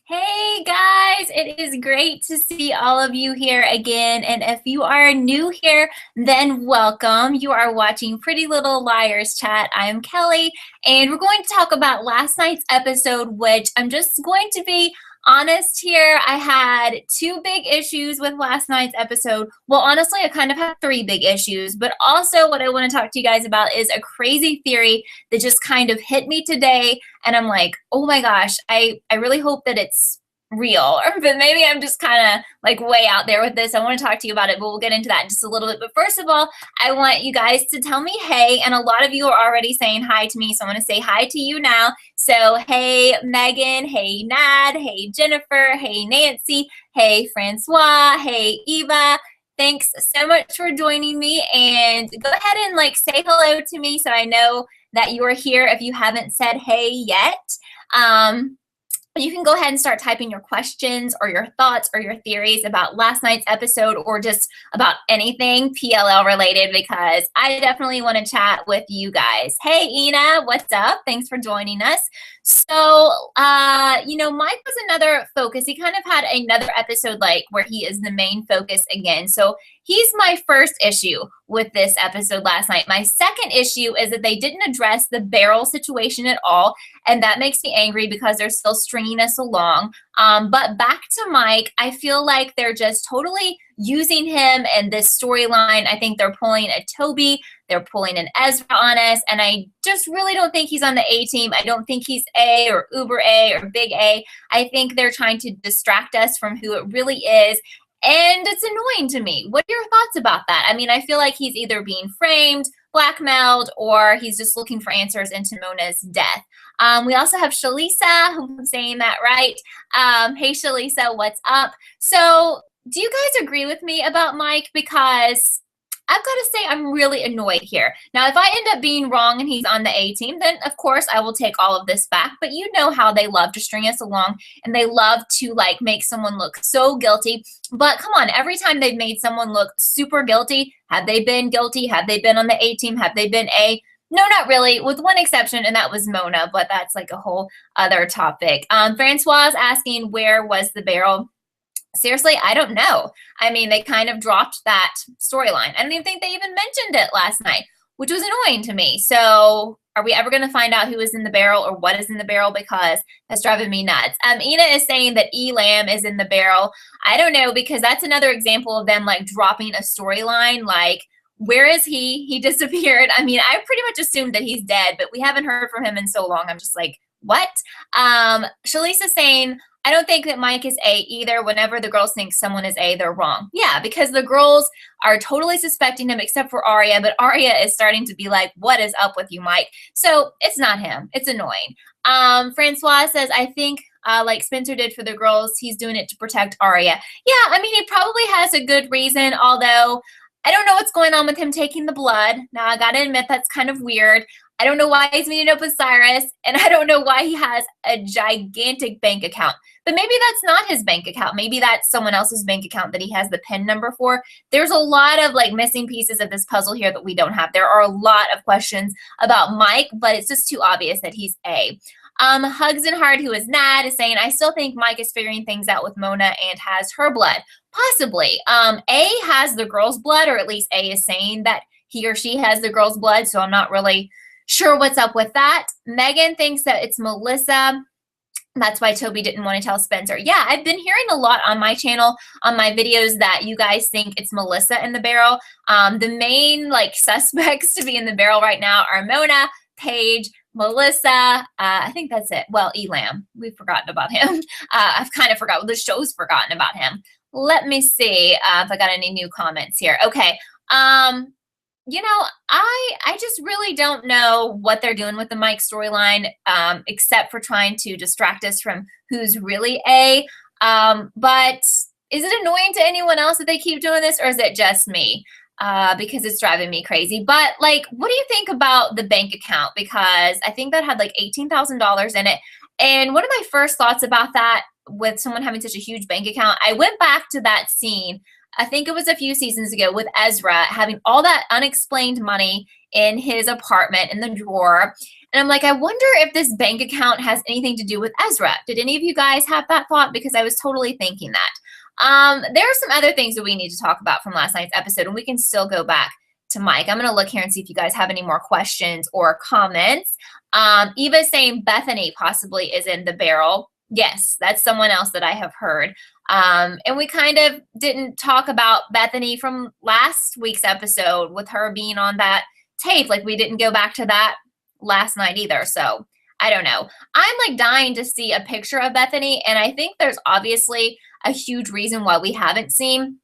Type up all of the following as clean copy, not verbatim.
Hey guys, it is great to see all of you here again. And if you are new here, then welcome. You are watching Pretty Little Liars Chat. I'm Kelly, and we're going to talk about last night's episode, which I'm just going to be honest here. I had two big issues with last night's episode. Well, honestly, I kind of had three big issues, but also what I want to talk to you guys about is a crazy theory that just kind of hit me today, and I'm like, oh my gosh, I really hope that it's real, but maybe I'm just kind of like way out there with this. I want to talk to you about it, but we'll get into that in just a little bit. But first of all, I want you guys to tell me hey, and a lot of you are already saying hi to me, so I want to say hi to you now. So hey Megan, hey Nad, hey Jennifer, hey Nancy, hey Francois, hey Eva. Thanks so much for joining me, and go ahead and like say hello to me so I know that you are here if you haven't said hey yet. You can go ahead and start typing your questions or your thoughts or your theories about last night's episode or just about anything PLL related, because I definitely want to chat with you guys. Hey, Ina, what's up? Thanks for joining us. So, Mike was another focus. He kind of had another episode like where he is the main focus again. So he's my first issue with this episode last night. My second issue is that they didn't address the barrel situation at all, and that makes me angry because they're still stringing us along. But back to Mike, I feel like they're just totally using him in this storyline. I think they're pulling a Toby, they're pulling an Ezra on us, and I just really don't think he's on the A team. I don't think he's A or uber A or big A. I think they're trying to distract us from who it really is. And it's annoying to me. What are your thoughts about that? I mean, I feel like he's either being framed, blackmailed, or he's just looking for answers into Mona's death. We also have Shalisa, hope I'm saying that right. Hey, Shalisa, what's up? So do you guys agree with me about Mike? Because I've got to say I'm really annoyed here. Now, if I end up being wrong and he's on the A team, then of course I will take all of this back. But you know how they love to string us along, and they love to like make someone look so guilty. But come on, every time they've made someone look super guilty, have they been guilty? Have they been on the A team? Have they been A? No, not really, with one exception, and that was Mona, but that's like a whole other topic. Francois is asking, where was the barrel? Seriously, I don't know. I mean, they kind of dropped that storyline. I don't even think they even mentioned it last night, which was annoying to me. So are we ever going to find out who is in the barrel or what is in the barrel? Because that's driving me nuts. Ina is saying that Elam is in the barrel. I don't know, because that's another example of them like dropping a storyline. Like, where is he? He disappeared. I mean, I pretty much assumed that he's dead, but we haven't heard from him in so long. I'm just like, what? Shalisa's saying, I don't think that Mike is A either. Whenever the girls think someone is A, they're wrong. Yeah, because the girls are totally suspecting him except for Arya, but Arya is starting to be like, what is up with you, Mike? So it's not him. It's annoying. Francois says, I think like Spencer did for the girls, he's doing it to protect Arya. Yeah, I mean, he probably has a good reason, although I don't know what's going on with him taking the blood. Now, I gotta admit, that's kind of weird. I don't know why he's meeting up with Cyrus, and I don't know why he has a gigantic bank account. But maybe that's not his bank account. Maybe that's someone else's bank account that he has the PIN number for. There's a lot of like missing pieces of this puzzle here that we don't have. There are a lot of questions about Mike, but it's just too obvious that he's A. Hugs and Heart, who is Nad, is saying, I still think Mike is figuring things out with Mona and has her blood. Possibly. A has the girl's blood, or at least A is saying that he or she has the girl's blood, so I'm not really sure what's up with that. Megan thinks that it's Melissa. That's why Toby didn't want to tell Spencer. Yeah, I've been hearing a lot on my channel, on my videos, that you guys think it's Melissa in the barrel. The main like suspects to be in the barrel right now are Mona, Paige, Melissa. I think that's it. Well, Elam. We've forgotten about him. I've kind of forgotten. The show's forgotten about him. Let me see if I got any new comments here. Okay. I just really don't know what they're doing with the Mike storyline, except for trying to distract us from who's really A. But is it annoying to anyone else that they keep doing this, or is it just me? Because it's driving me crazy. But like, what do you think about the bank account? Because I think that had like $18,000 in it. And one of my first thoughts about that, with someone having such a huge bank account, I went back to that scene, I think it was a few seasons ago, with Ezra having all that unexplained money in his apartment in the drawer. And I'm like, I wonder if this bank account has anything to do with Ezra. Did any of you guys have that thought? Because I was totally thinking that. There are some other things that we need to talk about from last night's episode, and we can still go back to Mike. I'm going to look here and see if you guys have any more questions or comments. Eva's saying Bethany possibly is in the barrel. Yes, that's someone else that I have heard. And we kind of didn't talk about Bethany from last week's episode with her being on that tape. Like, we didn't go back to that last night either. So I don't know. I'm like dying to see a picture of Bethany. And I think there's obviously a huge reason why we haven't seen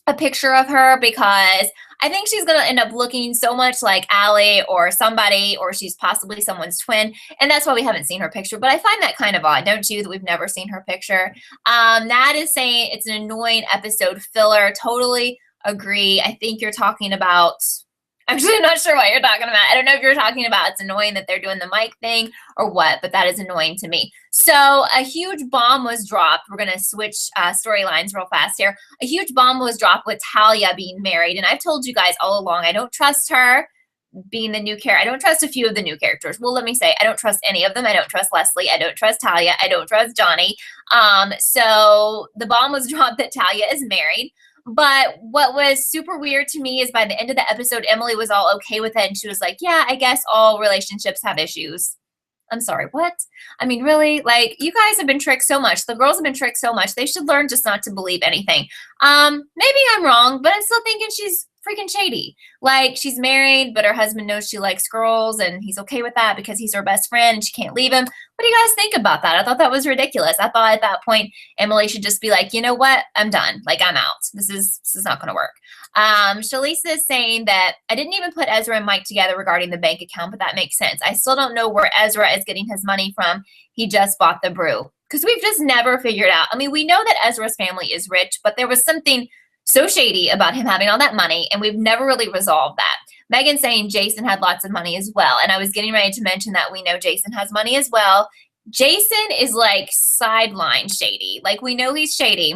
a picture of her, because I think she's going to end up looking so much like Allie or somebody, or she's possibly someone's twin. And that's why we haven't seen her picture. But I find that kind of odd, don't you, that we've never seen her picture? Nat is saying it's an annoying episode filler. Totally agree. I think you're talking about, actually, I'm not sure what you're talking about. I don't know if you're talking about it's annoying that they're doing the mic thing or what, but that is annoying to me. So a huge bomb was dropped. We're going to switch storylines real fast here. A huge bomb was dropped with Talia being married. And I've told you guys all along, I don't trust her being the new character. I don't trust a few of the new characters. Well, let me say, I don't trust any of them. I don't trust Leslie. I don't trust Talia. I don't trust Johnny. So the bomb was dropped that Talia is married. But what was super weird to me is by the end of the episode, Emily was all okay with it. And she was like, yeah, I guess all relationships have issues. I'm sorry, what? I mean, really? Like, you guys have been tricked so much. The girls have been tricked so much. They should learn just not to believe anything. Maybe I'm wrong, but I'm still thinking she's freaking shady. Like, she's married, but her husband knows she likes girls, and he's okay with that because he's her best friend and she can't leave him. What do you guys think about that? I thought that was ridiculous. I thought at that point, Emily should just be like, you know what? I'm done. Like, I'm out. This is not going to work. Shalisa is saying that I didn't even put Ezra and Mike together regarding the bank account, but that makes sense. I still don't know where Ezra is getting his money from. He just bought the brew. Because we've just never figured out. I mean, we know that Ezra's family is rich, but there was something so shady about him having all that money, and we've never really resolved that. Megan's saying Jason had lots of money as well, and I was getting ready to mention that we know Jason has money as well. Jason is like sideline shady. Like, we know he's shady,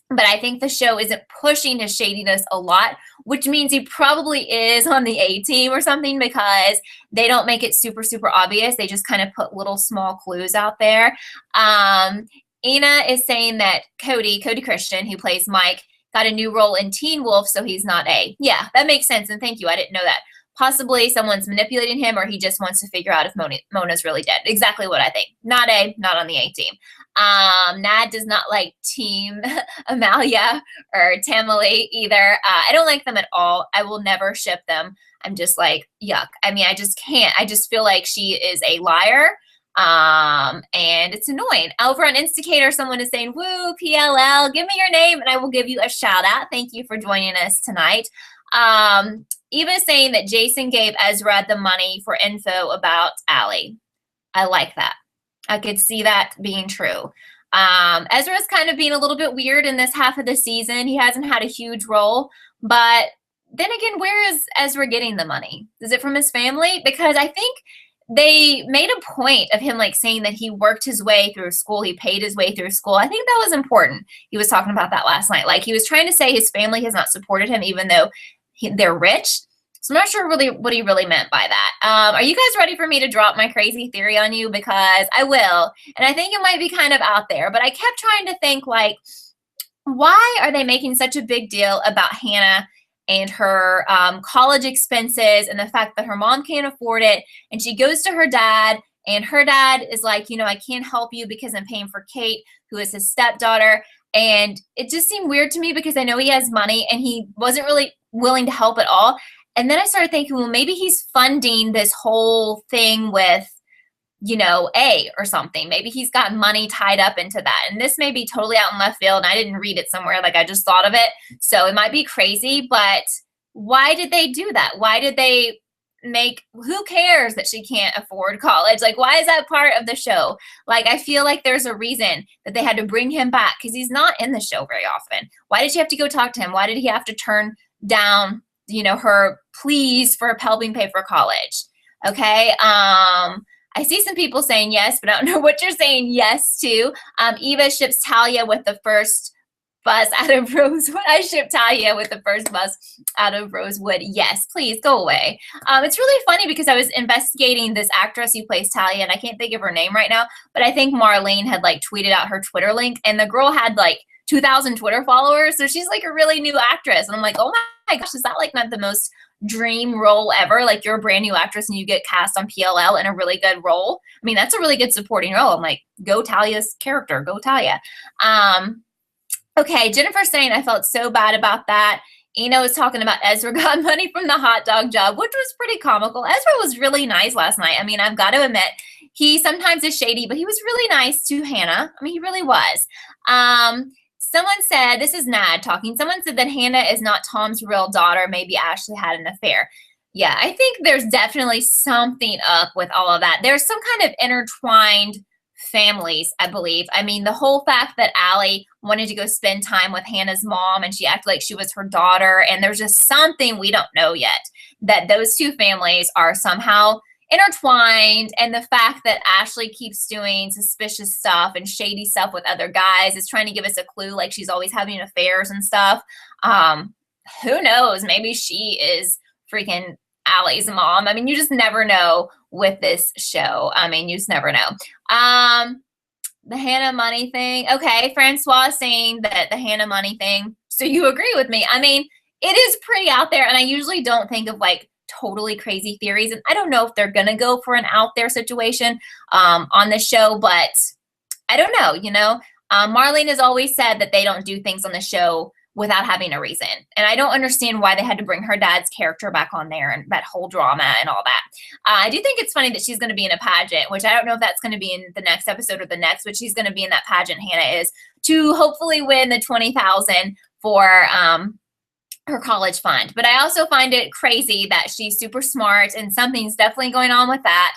but I think the show isn't pushing his shadiness a lot, which means he probably is on the A team or something, because they don't make it super, super obvious. They just kind of put little small clues out there. Ina is saying that Cody Christian, who plays Mike, got a new role in Teen Wolf, so he's not A. Yeah, that makes sense, and thank you. I didn't know that. Possibly someone's manipulating him, or he just wants to figure out if Mona's really dead. Exactly what I think. Not A, not on the A team. Nad does not like Team Amalia or Tamale either. I don't like them at all. I will never ship them. I'm just like, yuck. I mean, I just can't. I just feel like she is a liar. And it's annoying. Over on Insticator, someone is saying, woo, PLL, give me your name and I will give you a shout out. Thank you for joining us tonight. Eva is saying that Jason gave Ezra the money for info about Allie. I like that. I could see that being true. Ezra's kind of being a little bit weird in this half of the season. He hasn't had a huge role, but then again, where is Ezra getting the money? Is it from his family? Because I think they made a point of him like saying that he worked his way through school. He paid his way through school. I think that was important. He was talking about that last night. Like, he was trying to say his family has not supported him, even though they're rich. So I'm not sure really what he really meant by that. Are you guys ready for me to drop my crazy theory on you? Because I will. And I think it might be kind of out there. But I kept trying to think, like, why are they making such a big deal about Hannah and her college expenses and the fact that her mom can't afford it, and she goes to her dad, and her dad is like, you know, I can't help you because I'm paying for Kate, who is his stepdaughter. And it just seemed weird to me because I know he has money and he wasn't really willing to help at all. And then I started thinking, well, maybe he's funding this whole thing with, you know, A or something. Maybe he's got money tied up into that. And this may be totally out in left field, and I didn't read it somewhere. Like, I just thought of it. So it might be crazy, but why did they do that? Why did they make, who cares that she can't afford college? Like, why is that part of the show? Like, I feel like there's a reason that they had to bring him back, because he's not in the show very often. Why did she have to go talk to him? Why did he have to turn down, you know, her pleas for helping pay for college? Okay. I see some people saying yes, but I don't know what you're saying yes to. Eva ships Talia with the first bus out of Rosewood. I ship Talia with the first bus out of Rosewood. Yes, please go away. It's really funny because I was investigating this actress who plays Talia, and I can't think of her name right now, but I think Marlene had like tweeted out her Twitter link, and the girl had like 2,000 Twitter followers. So she's like a really new actress. And I'm like, oh my gosh, is that like not the most dream role ever? Like you're a brand new actress and you get cast on PLL in a really good role. I mean, that's a really good supporting role. I'm like, go Talia's character, go Talia. Okay, Jennifer saying I felt so bad about that. Eno was talking about Ezra got money from the hot dog job, which was pretty comical. Ezra was really nice last night. I mean, I've got to admit, he sometimes is shady, but he was really nice to Hannah. I mean, he really was. Someone said, this is Nad talking, someone said that Hannah is not Tom's real daughter. Maybe Ashley had an affair. Yeah, I think there's definitely something up with all of that. There's some kind of intertwined families, I believe. I mean, the whole fact that Allie wanted to go spend time with Hannah's mom and she acted like she was her daughter, and there's just something we don't know yet, that those two families are somehow intertwined, and the fact that Ashley keeps doing suspicious stuff and shady stuff with other guys is trying to give us a clue, like she's always having affairs and stuff. Who knows? Maybe she is freaking Allie's mom. I mean, you just never know with this show. I mean, you just never know. The Hannah money thing. Okay, Francois saying that the Hannah money thing. So you agree with me. I mean, it is pretty out there, and I usually don't think of like totally crazy theories, and I don't know if they're gonna go for an out there situation on the show, but I don't know, you know. Marlene has always said that they don't do things on the show without having a reason, and I don't understand why they had to bring her dad's character back on there and that whole drama and all that. I do think it's funny that she's going to be in a pageant, which I don't know if that's going to be in the next episode or the next, but she's going to be in that pageant, Hannah is, to hopefully win the $20,000 for her college fund. But I also find it crazy that she's super smart, and something's definitely going on with that.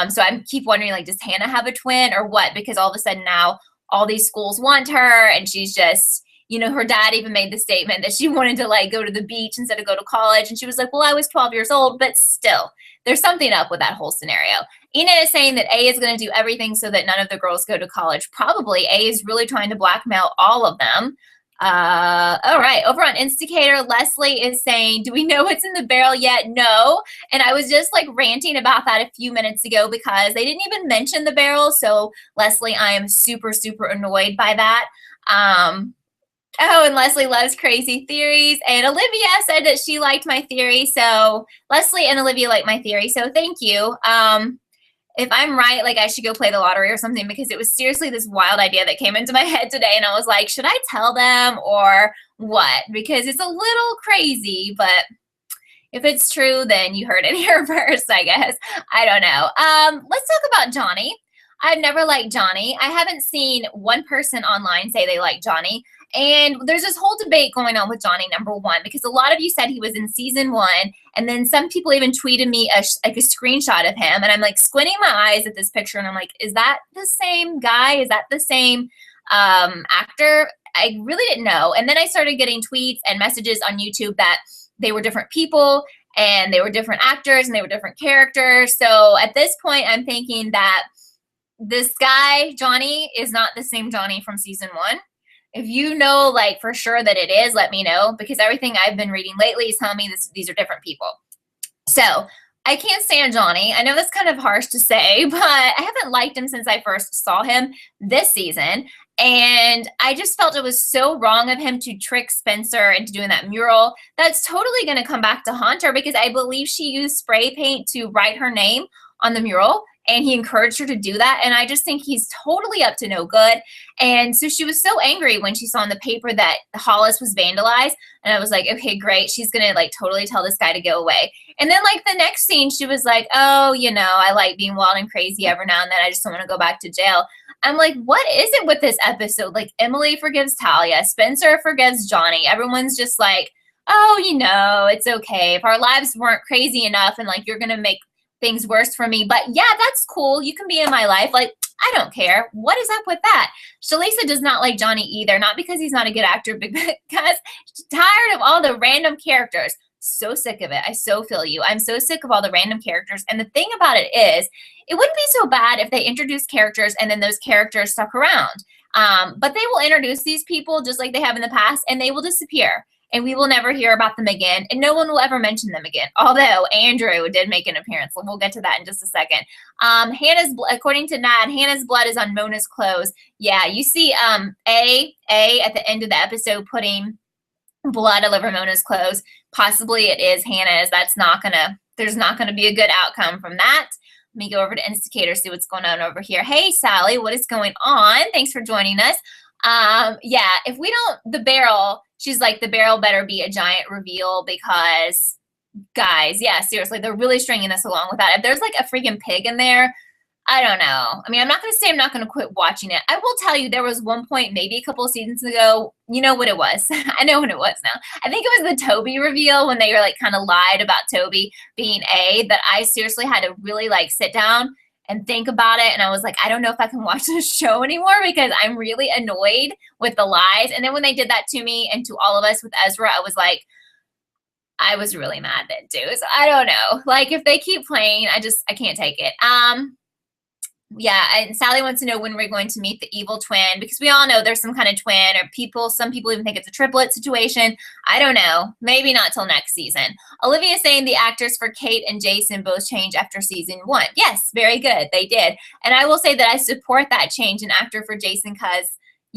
So I keep wondering, like, does Hannah have a twin or what? Because all of a sudden now all these schools want her, and she's just, you know, her dad even made the statement that she wanted to like go to the beach instead of go to college. And she was like, well, I was 12 years old, but still, there's something up with that whole scenario. Ina is saying that A is going to do everything so that none of the girls go to college. Probably A is really trying to blackmail all of them. All right, over on Instigator, Leslie is saying, do we know what's in the barrel yet? No. And I was just like ranting about that a few minutes ago because they didn't even mention the barrel. So Leslie, I am super, super annoyed by that. Oh, and Leslie loves crazy theories. And Olivia said that she liked my theory. So Leslie and Olivia like my theory. So thank you. If I'm right, like I should go play the lottery or something, because it was seriously this wild idea that came into my head today. And I was like, should I tell them or what? Because it's a little crazy, but if it's true, then you heard it here first, I guess. I don't know. Let's talk about Johnny. I've never liked Johnny. I haven't seen one person online say they like Johnny. And there's this whole debate going on with Johnny, number one, because a lot of you said he was in season 1. And then some people even tweeted me a screenshot of him. And I'm like squinting my eyes at this picture. And I'm like, is that the same guy? Is that the same actor? I really didn't know. And then I started getting tweets and messages on YouTube that they were different people and they were different actors and they were different characters. So at this point, I'm thinking that this guy, Johnny, is not the same Johnny from season 1. If you know, like, for sure that it is, let me know, because everything I've been reading lately is telling me these are different people. So I can't stand Johnny. I know that's kind of harsh to say, but I haven't liked him since I first saw him this season. And I just felt it was so wrong of him to trick Spencer into doing that mural. That's totally going to come back to haunt her, because I believe she used spray paint to write her name on the mural. And he encouraged her to do that. And I just think he's totally up to no good. And so she was so angry when she saw in the paper that Hollis was vandalized. And I was like, okay, great. She's going to like totally tell this guy to go away. And then like the next scene, she was like, oh, you know, I like being wild and crazy every now and then. I just don't want to go back to jail. I'm like, what is it with this episode? Like, Emily forgives Talia. Spencer forgives Johnny. Everyone's just like, oh, you know, it's okay. If our lives weren't crazy enough and like you're going to make things worse for me, but yeah, that's cool. You can be in my life. Like, I don't care. What is up with that? Shalisa does not like Johnny either. Not because he's not a good actor, but because she's tired of all the random characters. So sick of it. I so feel you. I'm so sick of all the random characters. And the thing about it is, it wouldn't be so bad if they introduced characters and then those characters stuck around. But they will introduce these people just like they have in the past, and they will disappear. And we will never hear about them again, and no one will ever mention them again. Although Andrew did make an appearance. We'll get to that in just a second. According to Nad, Hannah's blood is on Mona's clothes. Yeah, you see A at the end of the episode putting blood all over Mona's clothes. Possibly it is Hannah's. There's not gonna be a good outcome from that. Let me go over to Instigator, see what's going on over here. Hey, Sally, what is going on? Thanks for joining us. Yeah, if we don't, the barrel, she's like, the barrel better be a giant reveal because, guys, yeah, seriously, they're really stringing us along with that. If there's like a freaking pig in there, I don't know. I mean, I'm not going to say I'm not going to quit watching it. I will tell you there was one point, maybe a couple of seasons ago, you know what it was. I know what it was now. I think it was the Toby reveal when they were like kind of lied about Toby being A, that I seriously had to really like sit down and think about it. And I was like, I don't know if I can watch this show anymore because I'm really annoyed with the lies. And then when they did that to me and to all of us with Ezra, I was like, I was really mad then too. So I don't know. Like if they keep playing, I can't take it. Yeah, and Sally wants to know when we're going to meet the evil twin, because we all know there's some kind of twin, or some people even think it's a triplet situation. I don't know. Maybe not till next season. Olivia saying the actors for Kate and Jason both changed after season 1. Yes, very good. They did. And I will say that I support that change in actor for Jason because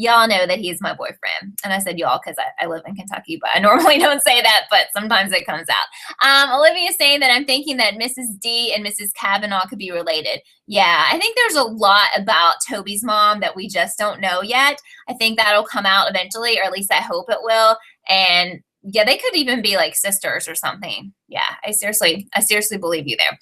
y'all know that he's my boyfriend. And I said y'all because I live in Kentucky, but I normally don't say that, but sometimes it comes out. Olivia saying that I'm thinking that Mrs. D and Mrs. Kavanaugh could be related. Yeah, I think there's a lot about Toby's mom that we just don't know yet. I think that'll come out eventually, or at least I hope it will. And yeah, they could even be like sisters or something. Yeah, I seriously believe you there.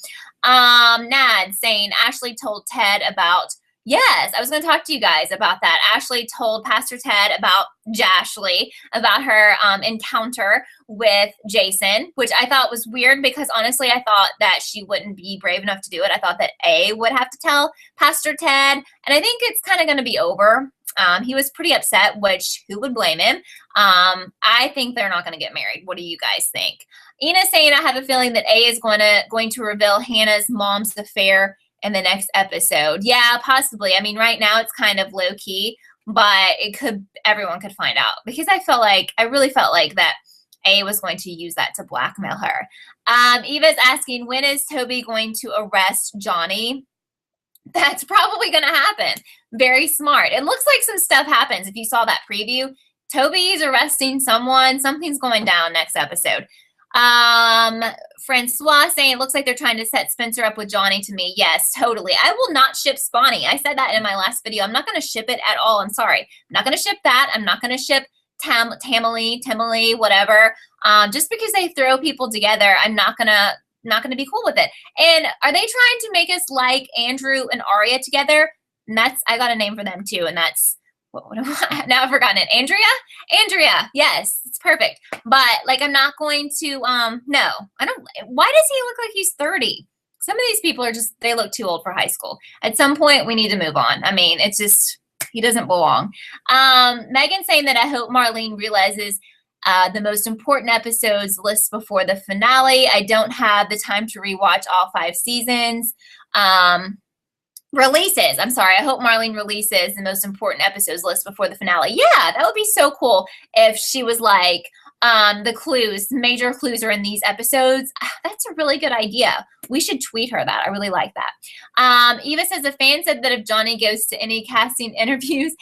Nad saying Ashley told Ted about, yes, I was going to talk to you guys about that. Ashley told Pastor Ted about Jashly, about her encounter with Jason, which I thought was weird because honestly, I thought that she wouldn't be brave enough to do it. I thought that A would have to tell Pastor Ted, and I think it's kind of going to be over. He was pretty upset, which who would blame him? I think they're not going to get married. What do you guys think? Ina saying, I have a feeling that A is going to reveal Hannah's mom's affair in the next episode. Yeah, possibly. I mean, right now it's kind of low key, but everyone could find out because I really felt like that A was going to use that to blackmail her. Eva's asking, when is Toby going to arrest Johnny? That's probably going to happen. Very smart. It looks like some stuff happens. If you saw that preview, Toby's arresting someone. Something's going down next episode. Francois saying it looks like they're trying to set Spencer up with Johnny to me. Yes, totally. I will not ship Spawny. I said that in my last video. I'm not going to ship it at all. I'm sorry. I'm not going to ship that. I'm not going to ship Tamily, whatever. Just because they throw people together, I'm not gonna be cool with it. And are they trying to make us like Andrew and Arya together? And I got a name for them too, and that's now I've forgotten it. Andrea. Yes, it's perfect. But like, I'm not going to. No, I don't. Why does he look like he's 30? Some of these people they look too old for high school. At some point, we need to move on. I mean, it's just he doesn't belong. Megan saying that I hope Marlene realizes the most important episodes list before the finale. I don't have the time to rewatch all 5 seasons. Releases. I'm sorry. I hope Marlene releases the most important episodes list before the finale. Yeah, that would be so cool if she was like, the major clues are in these episodes. That's a really good idea. We should tweet her that. I really like that. Eva says, a fan said that if Johnny goes to any casting interviews,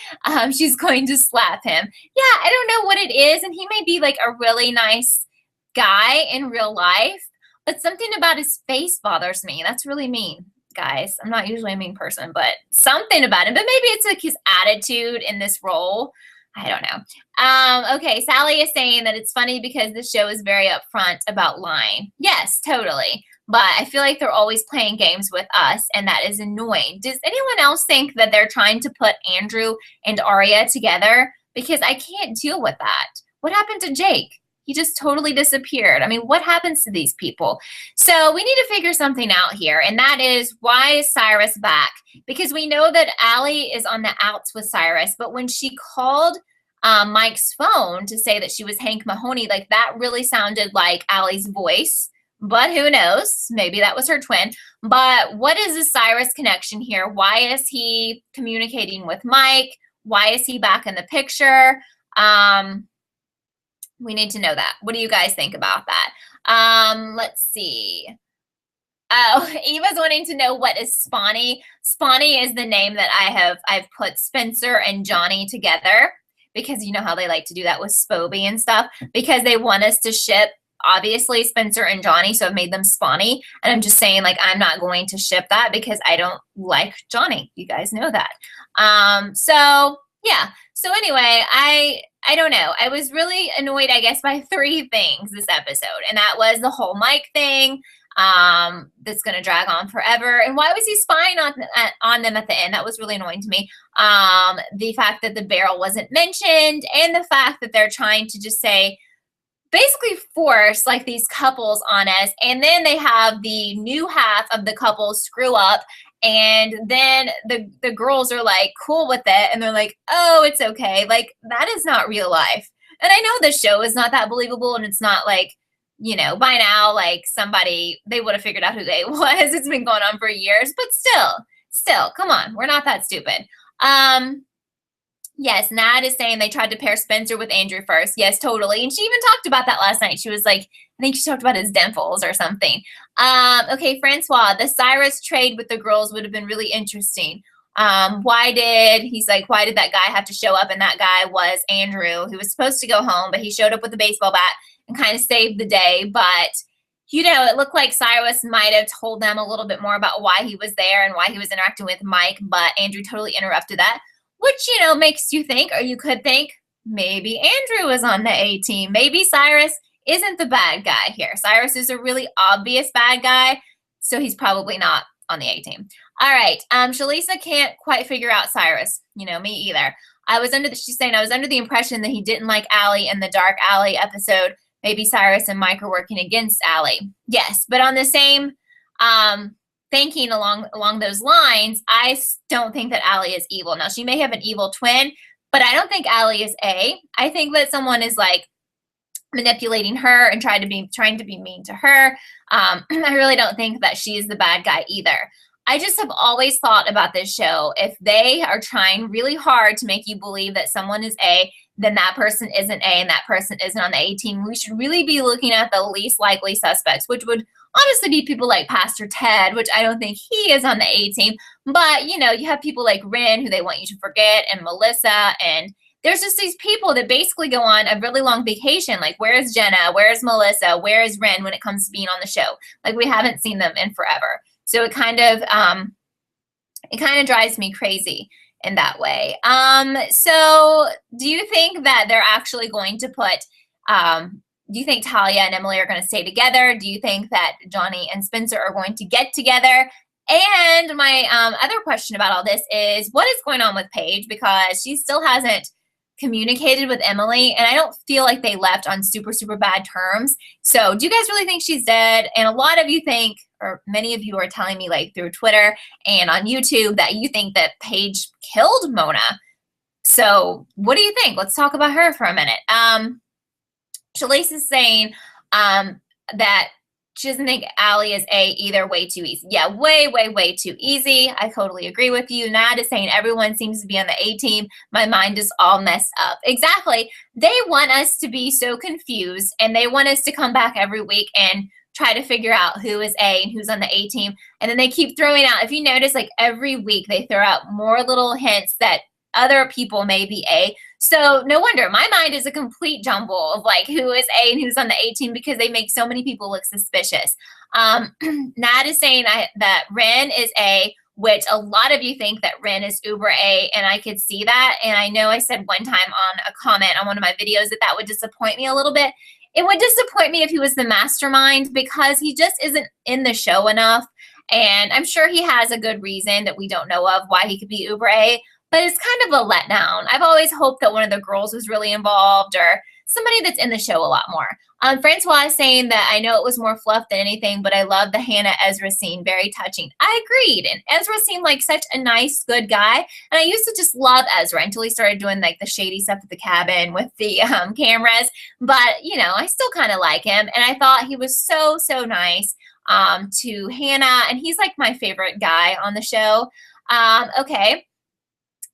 she's going to slap him. Yeah, I don't know what it is. And he may be like a really nice guy in real life, but something about his face bothers me. That's really mean, guys. I'm not usually a mean person, but something about him. But maybe it's like his attitude in this role. I don't know. Okay, Sally is saying that it's funny because the show is very upfront about lying. Yes, totally. But I feel like they're always playing games with us, and that is annoying. Does anyone else think that they're trying to put Andrew and Arya together? Because I can't deal with that. What happened to Jake? He just totally disappeared. I mean, what happens to these people? So we need to figure something out here, and that is, why is Cyrus back? Because we know that Allie is on the outs with Cyrus, but when she called Mike's phone to say that she was Hank Mahoney, like that really sounded like Allie's voice, but who knows? Maybe that was her twin. But what is the Cyrus connection here? Why is he communicating with Mike? Why is he back in the picture? We need to know that. What do you guys think about that? Let's see. Oh, Eva's wanting to know what is Spawny. Spawny is the name that I've put Spencer and Johnny together, because you know how they like to do that with Spoby and stuff, because they want us to ship, obviously, Spencer and Johnny, so I've made them Spawny. And I'm just saying, like, I'm not going to ship that because I don't like Johnny. You guys know that. So yeah. So anyway, I don't know. I was really annoyed, I guess, by 3 things this episode, and that was the whole Mike thing, that's going to drag on forever. And why was he spying on them at the end? That was really annoying to me. The fact that the barrel wasn't mentioned, and the fact that they're trying to just say, basically force like these couples on us, and then they have the new half of the couple screw up, and then the girls are like cool with it, and they're like, oh, it's okay. Like, that is not real life. And I know the show is not that believable, and it's not like, you know, by now, like, somebody, they would have figured out who they was. It's been going on for years, but still, come on, we're not that stupid. Yes, Nat is saying they tried to pair Spencer with Andrew first. Yes, totally. And she even talked about that last night. She was like, I think she talked about his dimples or something. Okay, Francois, the Cyrus trade with the girls would have been really interesting. Why did that guy have to show up? And that guy was Andrew, who was supposed to go home, but he showed up with a baseball bat and kind of saved the day. But, you know, it looked like Cyrus might have told them a little bit more about why he was there and why he was interacting with Mike, but Andrew totally interrupted that. Which, you know, makes you think, or you could think, maybe Andrew is on the A team. Maybe Cyrus isn't the bad guy here. Cyrus is a really obvious bad guy, so he's probably not on the A team. All right, Shalisa can't quite figure out Cyrus. You know, me either. She's saying, I was under the impression that he didn't like Allie in the Dark Alley episode. Maybe Cyrus and Mike are working against Allie. Yes, but on the same, thinking along those lines, I don't think that Allie is evil. Now, she may have an evil twin, but I don't think Allie is A. I think that someone is like manipulating her and trying to be mean to her. I really don't think that she is the bad guy either. I just have always thought about this show, if they are trying really hard to make you believe that someone is A, then that person isn't A and that person isn't on the A team. We should really be looking at the least likely suspects, which would honestly be people like Pastor Ted, which I don't think he is on the A team. But, you know, you have people like Ren, who they want you to forget, and Melissa, and there's just these people that basically go on a really long vacation. Like, where is Jenna? Where is Melissa? Where is Ren when it comes to being on the show? Like, we haven't seen them in forever. So it kind of drives me crazy in that way. So do you think that they're actually going to put, do you think Talia and Emily are going to stay together? Do you think that Johnny and Spencer are going to get together? And my other question about all this is, what is going on with Paige? Because she still hasn't communicated with Emily, and I don't feel like they left on super, super bad terms. So do you guys really think she's dead? And a lot of you think, or many of you are telling me, like, through Twitter and on YouTube, that you think that Paige killed Mona. So what do you think? Let's talk about her for a minute. Shalise is saying that she doesn't think Allie is A either. Way too easy. Yeah, way, way, way too easy. I totally agree with you. Nad is saying everyone seems to be on the A team. My mind is all messed up. Exactly. They want us to be so confused, and they want us to come back every week and try to figure out who is A and who's on the A team. And then they keep throwing out, if you notice, like every week they throw out more little hints that other people may be A. So no wonder my mind is a complete jumble of like who is A and who's on the A team, because they make so many people look suspicious. Nat is saying that Ren is A, which a lot of you think that Ren is uber A, and I could see that. And I know I said one time on a comment on one of my videos that would disappoint me a little bit. It would disappoint me if he was the mastermind, because he just isn't in the show enough. And I'm sure he has a good reason that we don't know of why he could be uber A. But it's kind of a letdown. I've always hoped that one of the girls was really involved, or somebody that's in the show a lot more. Francois is saying that I know it was more fluff than anything, but I love the Hannah Ezra scene. Very touching. I agreed. And Ezra seemed like such a nice, good guy. And I used to just love Ezra until he started doing like the shady stuff at the cabin with the cameras. But, you know, I still kind of like him. And I thought he was so, so nice to Hannah. And he's like my favorite guy on the show. Okay.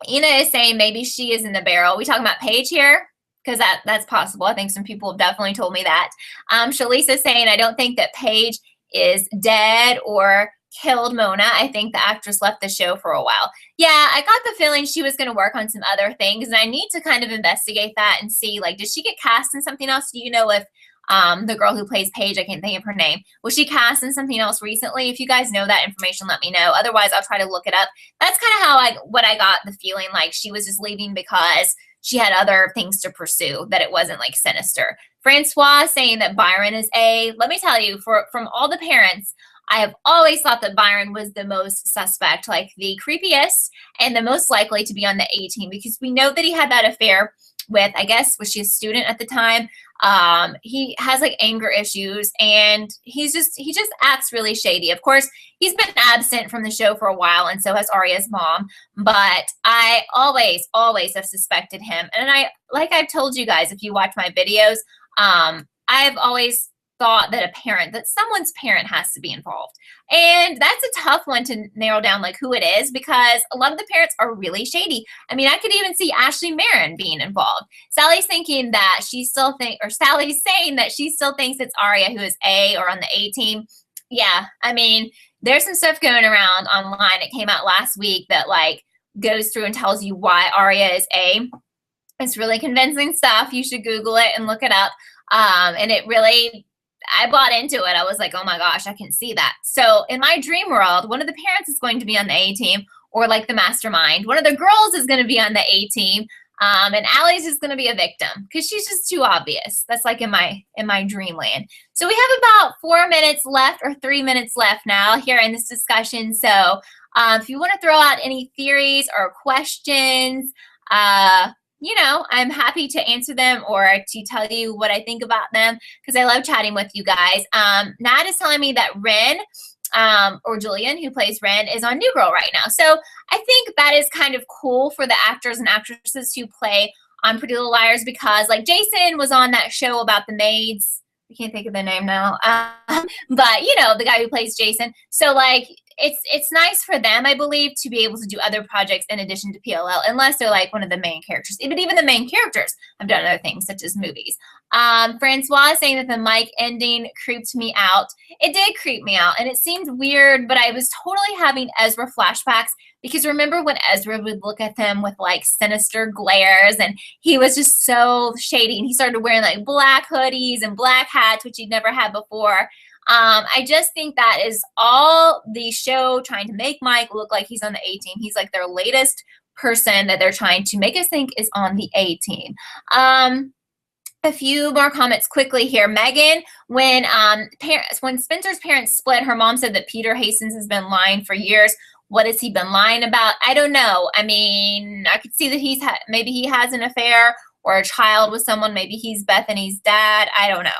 Ina is saying maybe she is in the barrel. We talking about Paige here? Because that's possible. I think some people have definitely told me that. Shalisa's saying, I don't think that Paige is dead or killed Mona. I think the actress left the show for a while. Yeah, I got the feeling she was going to work on some other things, and I need to kind of investigate that and see, like, did she get cast in something else? Do you know if the girl who plays Paige, I can't think of her name, was she cast in something else recently? If you guys know that information, let me know. Otherwise, I'll try to look it up. That's kind of how what I got the feeling, like she was just leaving because she had other things to pursue, that it wasn't like sinister. Francois saying that Byron is A. Let me tell you, from all the parents, I have always thought that Byron was the most suspect, like the creepiest and the most likely to be on the A team, because we know that he had that affair with, I guess, was she a student at the time? He has like anger issues, and he just acts really shady. Of course, he's been absent from the show for a while, and so has Arya's mom. But I always have suspected him, and like I've told you guys, if you watch my videos, I've always thought that someone's parent has to be involved. And that's a tough one to narrow down, like who it is, because a lot of the parents are really shady. I mean, I could even see Ashley Marin being involved. Sally's saying that she still thinks it's Arya who is A or on the A team. Yeah, I mean, there's some stuff going around online. It came out last week that like goes through and tells you why Arya is A. It's really convincing stuff. You should Google it and look it up. And it really, I bought into it. I was like, oh my gosh, I can see that. So in my dream world, one of the parents is going to be on the A team, or like the mastermind. One of the girls is going to be on the A team. And Allie's just going to be a victim because she's just too obvious. That's like in my dreamland. So we have about 4 minutes left, or 3 minutes left now here in this discussion. So if you want to throw out any theories or questions, you know, I'm happy to answer them or to tell you what I think about them, because I love chatting with you guys. Nat is telling me that Ren, or Julian, who plays Ren, is on New Girl right now. So I think that is kind of cool for the actors and actresses who play on Pretty Little Liars, because like Jason was on that show about the maids. I can't think of the name now. But you know, the guy who plays Jason. So like, it's nice for them, I believe, to be able to do other projects in addition to PLL, unless they're like one of the main characters. But even the main characters have done other things, such as movies. Francois is saying that the Mike ending creeped me out. It did creep me out, and it seemed weird, but I was totally having Ezra flashbacks, because remember when Ezra would look at them with like sinister glares, and he was just so shady, and he started wearing like black hoodies and black hats, which he'd never had before. I just think that is all the show trying to make Mike look like he's on the A team. He's like their latest person that they're trying to make us think is on the A team. A few more comments quickly here. Megan, when Spencer's parents split, her mom said that Peter Hastings has been lying for years. What has he been lying about? I don't know. I mean, I could see that maybe he has an affair or a child with someone. Maybe he's Bethany's dad. I don't know.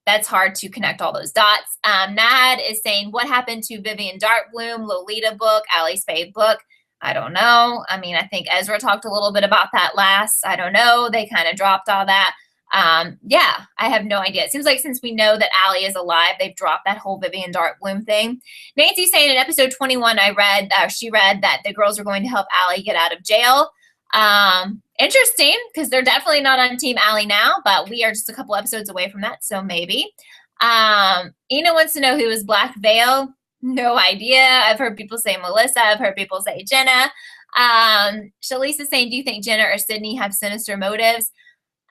That's hard to connect all those dots. Nad is saying, what happened to Vivian Darkbloom, Lolita book, Alice Faye book? I don't know. I mean, I think Ezra talked a little bit about that last. I don't know. They kind of dropped all that. Yeah, I have no idea. It seems like since we know that Allie is alive, they've dropped that whole Vivian Darkbloom thing. Nancy's saying in episode 21, she read that the girls are going to help Allie get out of jail. Interesting, because they're definitely not on Team Allie now, but we are just a couple episodes away from that, so maybe. Ina wants to know who is Black Veil. No idea. I've heard people say Melissa. I've heard people say Jenna. Shalisa's saying, do you think Jenna or Sydney have sinister motives?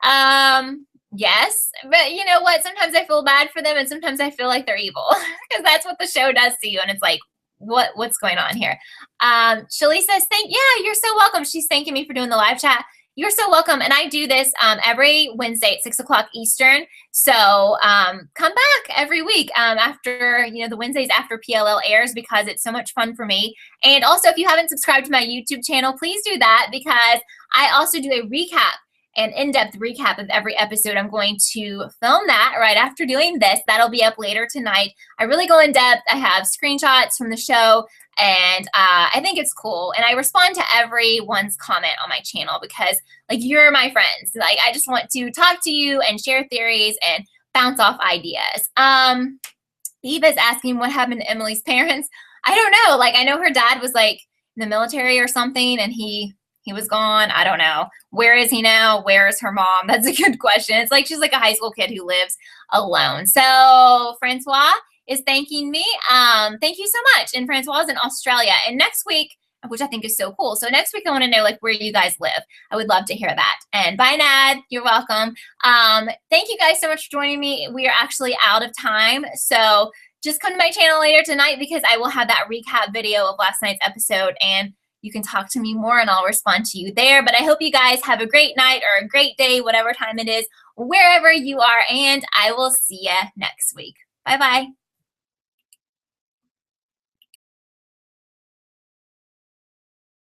Yes, but you know what? Sometimes I feel bad for them, and sometimes I feel like they're evil, because that's what the show does to you, and it's like, what's going on here? Shalisa says, you're so welcome. She's thanking me for doing the live chat. You're so welcome. And I do this every Wednesday at 6 o'clock Eastern. So come back every week after, the Wednesdays after PLL airs, because it's so much fun for me. And also, if you haven't subscribed to my YouTube channel, please do that, because I also do a recap, an in-depth recap of every episode. I'm going to film that right after doing this. That'll be up later tonight. I really go in depth. I have screenshots from the show, and I think it's cool. And I respond to everyone's comment on my channel, because like, you're my friends. Like, I just want to talk to you and share theories and bounce off ideas. Eva's asking what happened to Emily's parents. I don't know. Like, I know her dad was like in the military or something, and he He was gone. I don't know. Where is he now? Where is her mom? That's a good question. It's like she's like a high school kid who lives alone. So Francois is thanking me. Thank you so much. And Francois is in Australia. And next week, which I think is so cool. So next week, I want to know like where you guys live. I would love to hear that. And bye, Nad. You're welcome. Thank you guys so much for joining me. We are actually out of time. So just come to my channel later tonight because I will have that recap video of last night's episode, and you can talk to me more and I'll respond to you there. But I hope you guys have a great night or a great day, whatever time it is, wherever you are, and I will see you next week. Bye-bye.